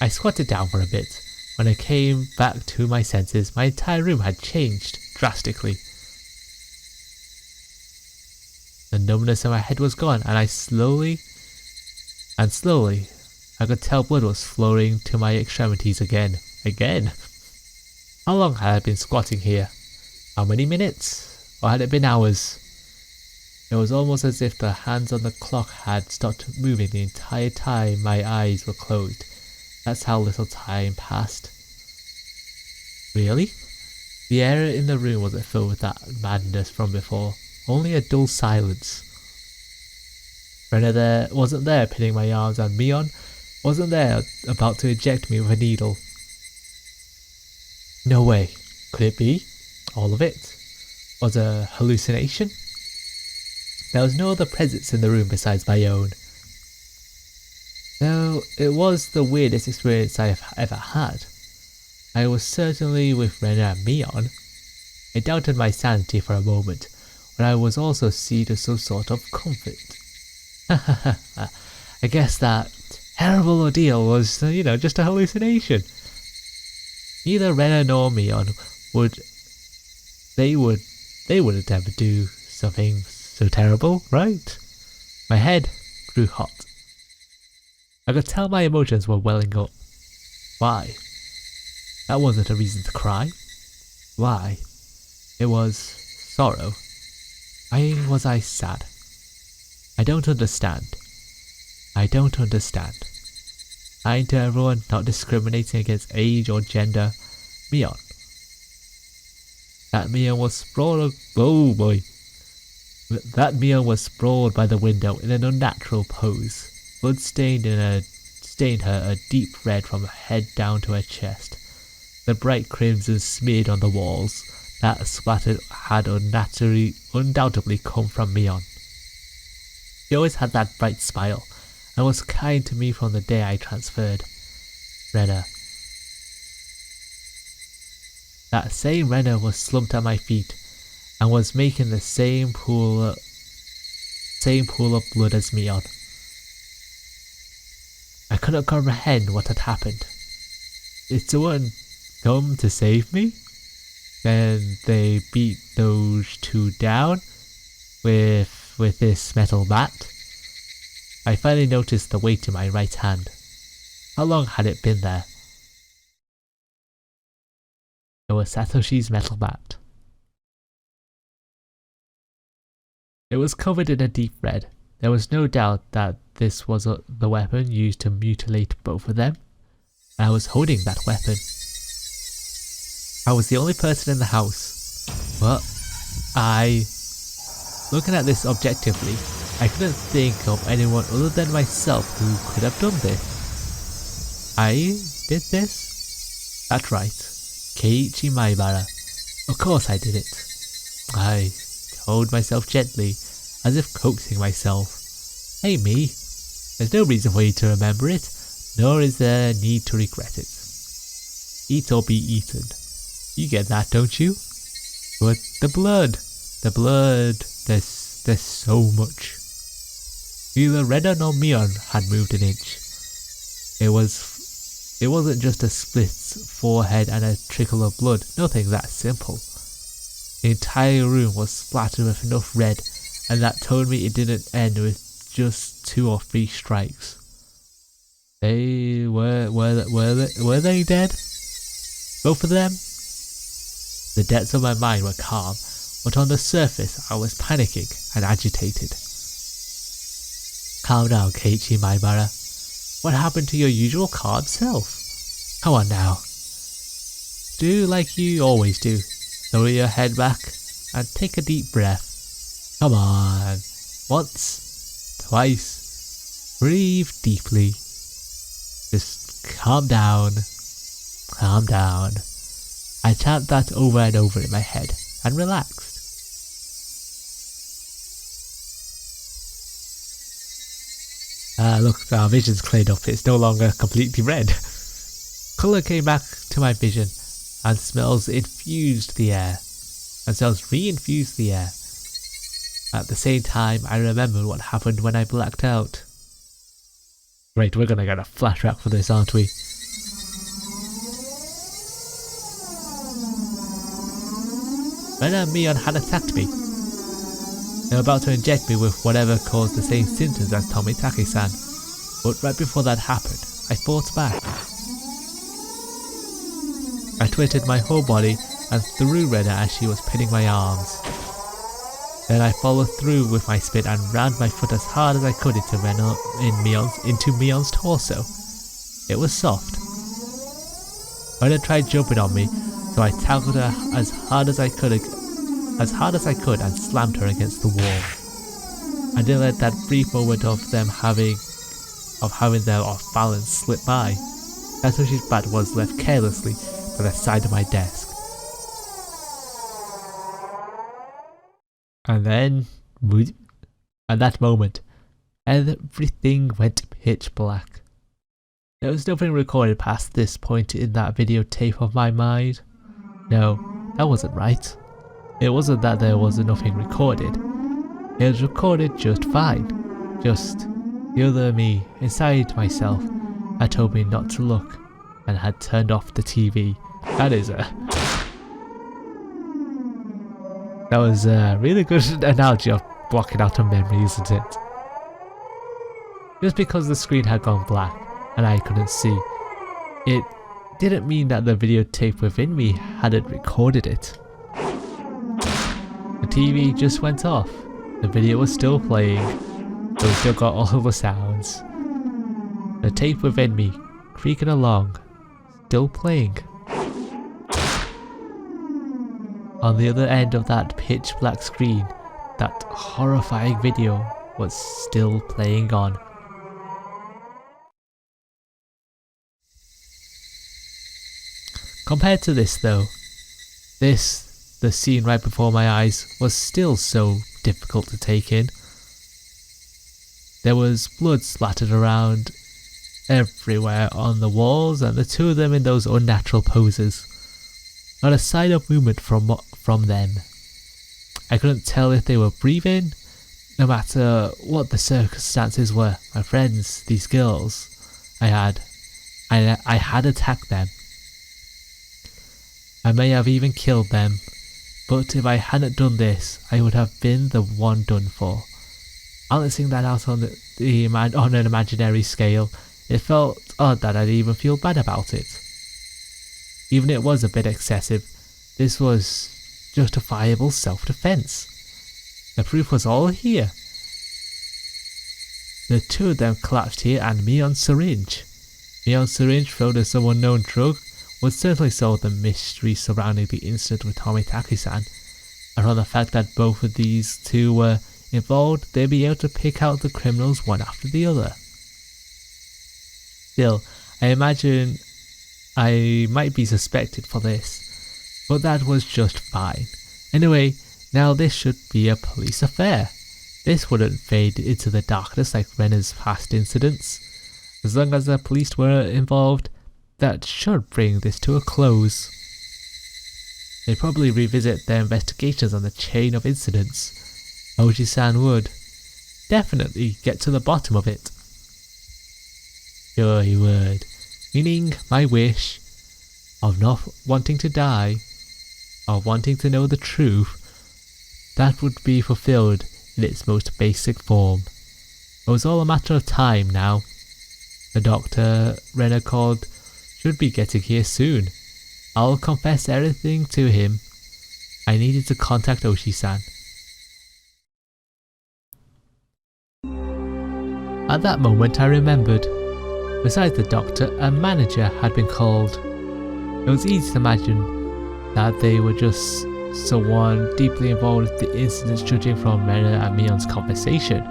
I squatted down for a bit. When I came back to my senses, my entire room had changed drastically. The numbness in my head was gone, and slowly, I could tell blood was flowing to my extremities again. How long had I been squatting here? How many minutes? Or had it been hours? It was almost as if the hands on the clock had stopped moving the entire time my eyes were closed. That's how little time passed. Really? The air in the room wasn't filled with that madness from before. Only a dull silence. Rena wasn't there pinning my arms, and Mion wasn't there about to inject me with a needle. No way. Could it be? All of it? Was a hallucination? There was no other presence in the room besides my own. Though it was the weirdest experience I have ever had. I was certainly with Rena and Mion. I doubted my sanity for a moment, but I was also seized with some sort of comfort. I guess that terrible ordeal was, just a hallucination. Neither Rena nor Mion would ever do something so terrible, right? My head grew hot. I could tell my emotions were welling up. Why? That wasn't a reason to cry. Why? It was sorrow. Why was I sad? I don't understand. Lying to everyone, not discriminating against age or gender. Mion. That Mion was sprawled. Oh boy. That Mion was sprawled by the window in an unnatural pose. Blood stained her a deep red from her head down to her chest. The bright crimson smeared on the walls. That splatter had undoubtedly come from Mion. She always had that bright smile, and was kind to me from the day I transferred. Rena. That same Rena was slumped at my feet, and was making the same pool of blood as Mion. I couldn't comprehend what had happened. Did someone come to save me? Then they beat those two down with this metal bat. I finally noticed the weight in my right hand. How long had it been there? It was Satoshi's metal bat. It was covered in a deep red. There was no doubt that this was the weapon used to mutilate both of them. And I was holding that weapon. I was the only person in the house. But looking at this objectively, I couldn't think of anyone other than myself who could have done this. I did this? That's right. Keiichi Maibara. Of course I did it. I told myself gently, as if coaxing myself. Hey me, there's no reason for you to remember it, nor is there need to regret it. Eat or be eaten. You get that, don't you? But the blood, there's so much. Neither Rena nor Mion had moved an inch. It wasn't just a split forehead and a trickle of blood, nothing that simple. The entire room was splattered with enough red, and that told me it didn't end with just 2 or 3 strikes. They were they dead? Both of them? The depths of my mind were calm, but on the surface I was panicking and agitated. Calm down, Keiichi Maibara. What happened to your usual calm self? Come on now. Do like you always do. Lower your head back and take a deep breath. Come on. Once, twice. Breathe deeply. Just calm down. Calm down. I chant that over and over in my head and relaxed. Look, our vision's cleared up. It's no longer completely red. Colour came back to my vision, and smells reinfused the air. At the same time, I remembered what happened when I blacked out. Great, we're gonna get a flashback for this, aren't we? Ren and Mion had attacked me. They were about to inject me with whatever caused the same symptoms as Tomitake-san, but right before that happened, I fought back. I twisted my whole body and threw Rena as she was pinning my arms. Then I followed through with my spin and rammed my foot as hard as I could into Mion's torso. It was soft. Rena tried jumping on me, so I tackled her as hard as I could and slammed her against the wall. I didn't let that brief moment of having them off balance slip by. Satoshi's bat was left carelessly by the side of my desk. And then, at that moment, everything went pitch black. There was nothing recorded past this point in that videotape of my mind. No, that wasn't right. It wasn't that there was nothing recorded. It was recorded just fine. Just the other me inside myself had told me not to look and had turned off the TV. That was a really good analogy of blocking out a memory, isn't it? Just because the screen had gone black and I couldn't see, it didn't mean that the videotape within me hadn't recorded it. The TV just went off. The video was still playing, so we still got all the sounds. The tape within me, creaking along, still playing. On the other end of that pitch black screen, that horrifying video was still playing on. Compared to this though, the scene right before my eyes, was still so difficult to take in. There was blood splattered around everywhere on the walls and the two of them in those unnatural poses. Not a sign of movement from them. I couldn't tell if they were breathing, no matter what the circumstances were. My friends, these girls, I had attacked them. I may have even killed them, but if I hadn't done this, I would have been the one done for. Balancing that out on on an imaginary scale, it felt odd that I'd even feel bad about it. Even if it was a bit excessive, this was justifiable self-defense. The proof was all here. The two of them collapsed here and Mion's syringe. Mion's syringe filled with some unknown drug would certainly solve the mystery surrounding the incident with Tomitake-san, and from the fact that both of these two were involved, they'd be able to pick out the criminals one after the other. Still, I imagine I might be suspected for this, but that was just fine. Anyway, now this should be a police affair. This wouldn't fade into the darkness like Rena's past incidents. As long as the police were involved, that should bring this to a close. They'd probably revisit their investigations on the chain of incidents. Oji-san would definitely get to the bottom of it. Sure he would. Meaning my wish of not wanting to die, of wanting to know the truth, that would be fulfilled in its most basic form. It was all a matter of time now. The doctor Rena called should be getting here soon. I'll confess everything to him. I needed to contact Oshi-san. At that moment I remembered. Besides the doctor, a manager had been called. It was easy to imagine that they were just someone deeply involved with the incidents, judging from Rena and Mion's conversation.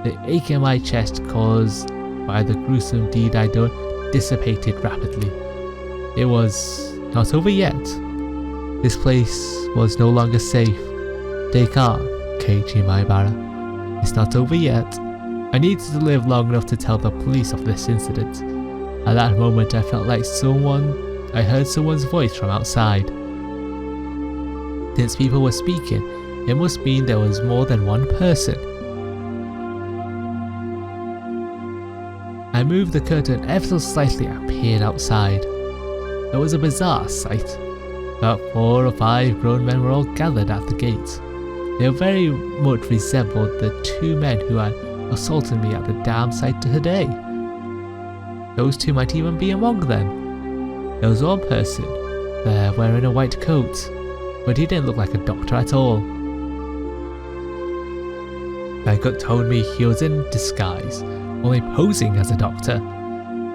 The ache in my chest caused by the gruesome deed I'd done dissipated rapidly. It was not over yet. This place was no longer safe. Take on, Keiichi Maibara. It's not over yet. I needed to live long enough to tell the police of this incident. At that moment I felt like I heard someone's voice from outside. Since people were speaking, it must mean there was more than one person. I moved the curtain ever so slightly and peered outside. It was a bizarre sight. About 4 or 5 grown men were all gathered at the gate. They very much resembled the 2 men who had assaulted me at the dam site today. Those 2 might even be among them. There was one person there wearing a white coat, but he didn't look like a doctor at all. My gut told me he was in disguise, only posing as a doctor.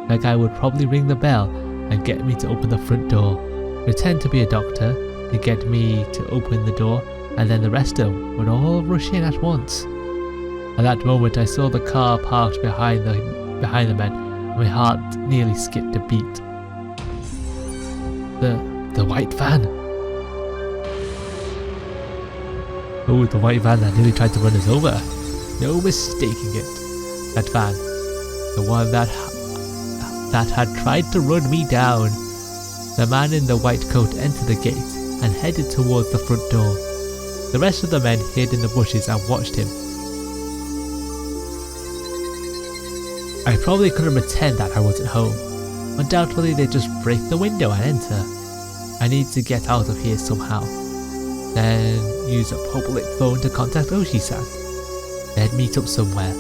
That guy would probably ring the bell and get me to open the front door, pretend to be a doctor to get me to open the door, and then the rest of them would all rush in at once. At that moment I saw the car parked behind the men, and my heart nearly skipped a beat. The white van. Oh, the white van that nearly tried to run us over. No mistaking it. That van. The one that had tried to run me down. The man in the white coat entered the gate and headed towards the front door. The rest of the men hid in the bushes and watched him. I probably couldn't pretend that I wasn't home. Undoubtedly they'd just break the window and enter. I need to get out of here somehow. Then use a public phone to contact Oshi-san. Then meet up somewhere.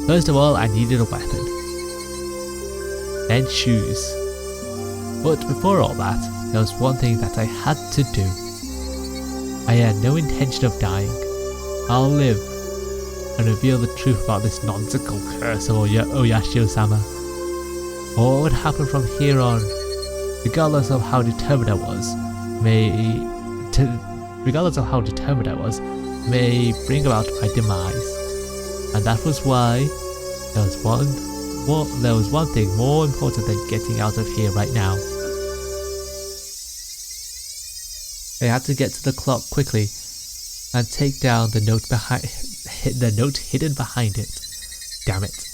First of all, I needed a weapon. Then shoes. But before all that, there was one thing that I had to do. I had no intention of dying. I'll live and reveal the truth about this nonsensical curse of Oyashio-sama. What would happen from here on, regardless of how determined I was, may bring about my demise. And that was why there was one thing more important than getting out of here right now. I had to get to the clock quickly and take down the note hidden behind it. Damn it,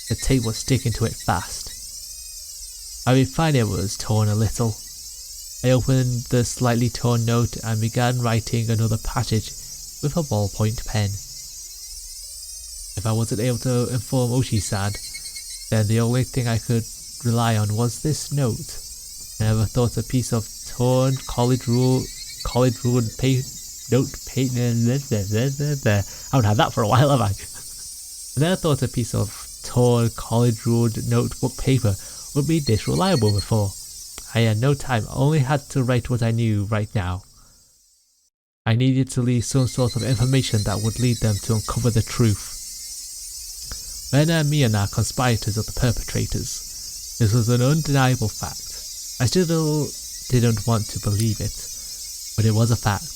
the tape was sticking to it fast. I would find it was torn a little. I opened the slightly torn note and began writing another passage with a ballpoint pen. If I wasn't able to inform Oshi-san, then the only thing I could rely on was this note. I never thought a piece of torn college ruled paper. I haven't had that for a while, have I? I never thought a piece of torn college ruled notebook paper would be this reliable before. I had no time, only had to write what I knew right now. I needed to leave some sort of information that would lead them to uncover the truth. Ren and Miyana are conspirators of the perpetrators. This was an undeniable fact. I still didn't want to believe it, but it was a fact.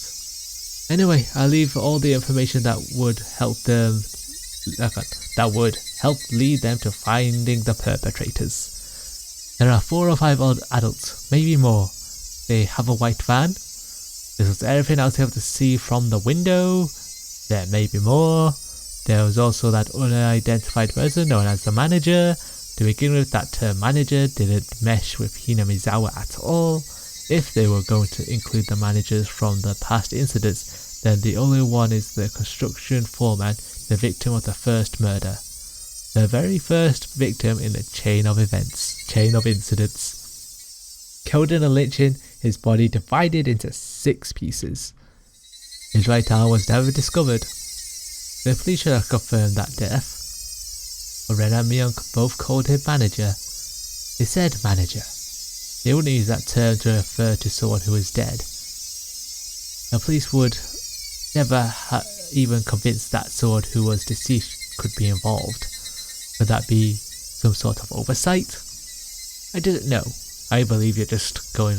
Anyway, I'll leave all the information that would help lead them to finding the perpetrators. There are 4 or 5 odd adults, maybe more. They have a white van. This was everything I was able to see from the window. There may be more. There was also that unidentified person known as the manager. To begin with, that term manager didn't mesh with Hinamizawa at all. If they were going to include the managers from the past incidents, then the only one is the construction foreman, the victim of the first murder. The very first victim in the chain of incidents. Killed in a lynching, his body divided into 6 pieces. His right arm was never discovered. The police should have confirmed that death. Ren and Myung both called him manager. They said manager. They wouldn't use that term to refer to someone who was dead. The police would never even convinced that someone who was deceased could be involved. Could that be some sort of oversight? I didn't know. I believe you're just going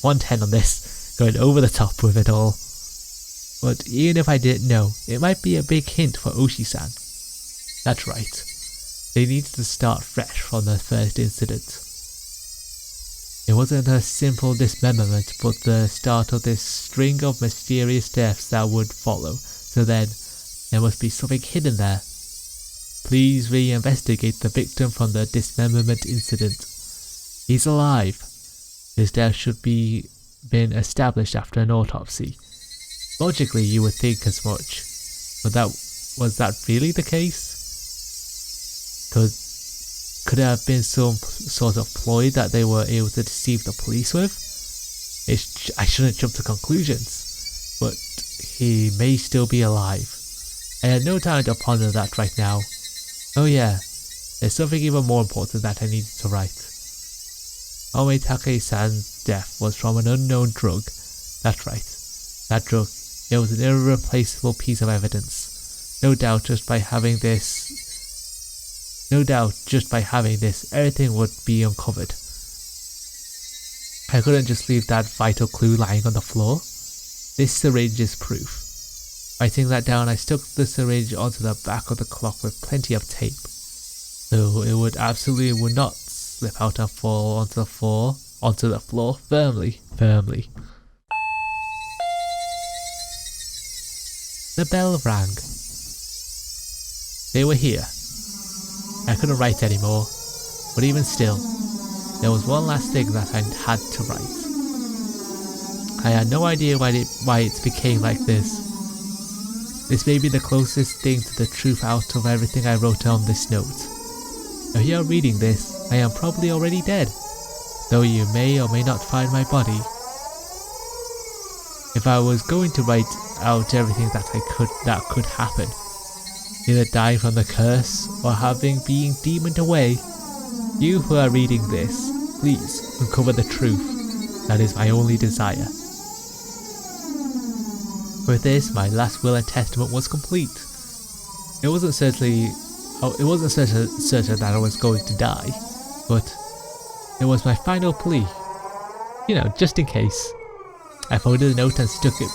110 on this, going over the top with it all. But even if I didn't know, it might be a big hint for Oshi-san. That's right. They needed to start fresh from the first incident. It wasn't a simple dismemberment, but the start of this string of mysterious deaths that would follow. So then, there must be something hidden there. Please reinvestigate the victim from the dismemberment incident. He's alive. His death should be been established after an autopsy. Logically, you would think as much. But was that really the case? Could it have been some sort of ploy that they were able to deceive the police with? I shouldn't jump to conclusions, but he may still be alive. I had no time to ponder that right now. Oh yeah, there's something even more important that I needed to write. Omitake-san's death was from an unknown drug. That's right. That drug, it was an irreplaceable piece of evidence. No doubt just by having this, everything would be uncovered. I couldn't just leave that vital clue lying on the floor. This syringe is proof. Writing that down, I stuck the syringe onto the back of the clock with plenty of tape, so it would not slip out and fall onto the floor firmly. The bell rang. They were here. I couldn't write anymore, but even still, there was one last thing that I had to write. I had no idea why it became like this. This may be the closest thing to the truth out of everything I wrote on this note. If you are reading this, I am probably already dead, though you may or may not find my body. If I was going to write out everything that could happen, either dying from the curse or being demoned away, you who are reading this, please uncover the truth. That is my only desire. With this, my last will and testament was complete. It wasn't certain that I was going to die, but it was my final plea. Just in case. I folded the note and stuck it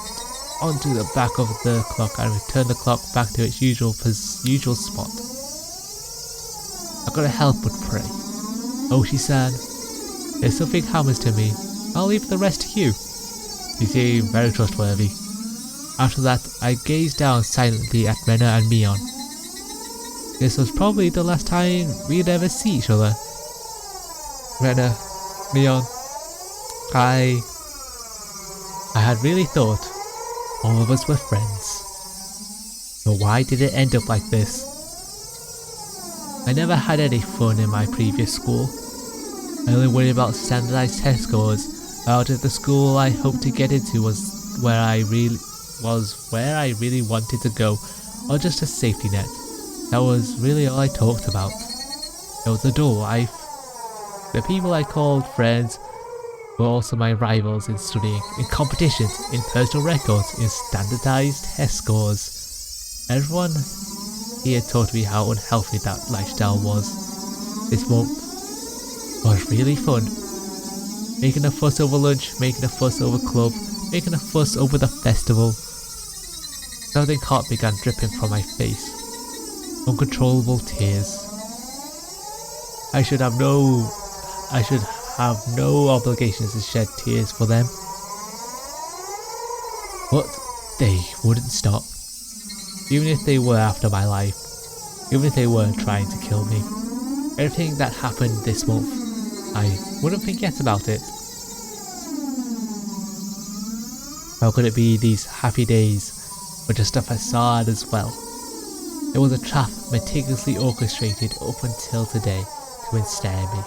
onto the back of the clock and returned the clock back to its usual spot. I couldn't help but pray. Oshi-san, if something happens to me, I'll leave the rest to you. You seem very trustworthy. After that, I gazed down silently at Rena and Mion. This was probably the last time we'd ever see each other. Rena, Mion, I had really thought all of us were friends. But why did it end up like this? I never had any fun in my previous school. I only worried about standardized test scores. Out of the school I hoped to get into was where I really wanted to go, or just a safety net. That was really all I talked about. It was a dull life. The people I called friends were also my rivals in studying, in competitions, in personal records, in standardized test scores. Everyone here taught me how unhealthy that lifestyle was. This month was really fun. Making a fuss over lunch, making a fuss over club, making a fuss over the festival. Something hot began dripping from my face. Uncontrollable tears. I should have no obligations to shed tears for them. But they wouldn't stop. Even if they were after my life. Even if they were trying to kill me. Everything that happened this month, I wouldn't forget about it. How could it be these happy days were just a facade as well? It was a trap meticulously orchestrated up until today to ensnare me.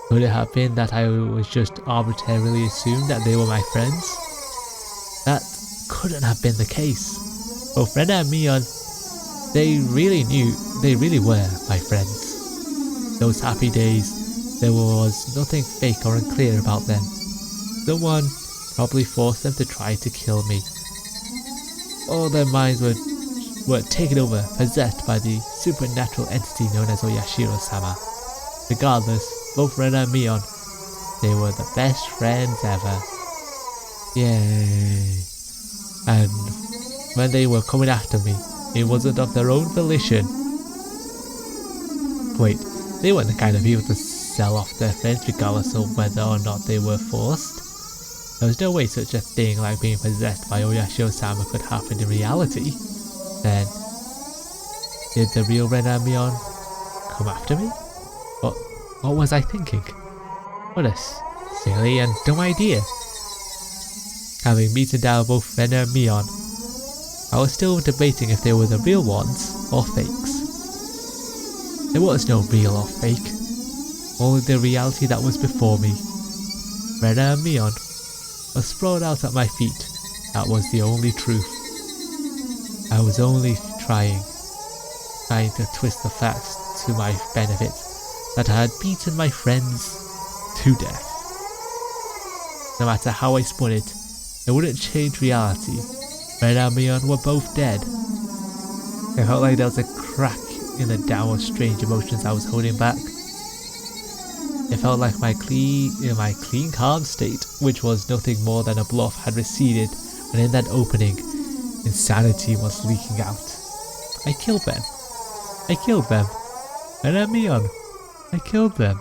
Could it have been that I was just arbitrarily assumed that they were my friends? That couldn't have been the case. Both Rena and Mion, they really were my friends. Those happy days, there was nothing fake or unclear about them. Someone probably forced them to try to kill me. All their minds were taken over, possessed by the supernatural entity known as Oyashiro-sama. Regardless, both Rena and Mion, they were the best friends ever. Yay. And when they were coming after me, it wasn't of their own volition. Wait, they weren't the kind of people to sell off their friends regardless of whether or not they were forced. There was no way such a thing like being possessed by Oyashiro-sama could happen in reality. Then, did the real Rena and Mion come after me? What was I thinking? What a silly and dumb idea. Having beaten down both Rena and Mion, I was still debating if they were the real ones or fakes. There was no real or fake, only the reality that was before me. Ren and Mion was sprawled out at my feet. That was the only truth. I was only trying to twist the facts to my benefit that I had beaten my friends to death. No matter how I spun it, it wouldn't change reality. Ren and Mion were both dead. It felt like there was a crack in the dam of strange emotions I was holding back. It felt like my clean, calm state, which was nothing more than a bluff, had receded, and in that opening, insanity was leaking out. I killed them. Ren and Mion. I killed them.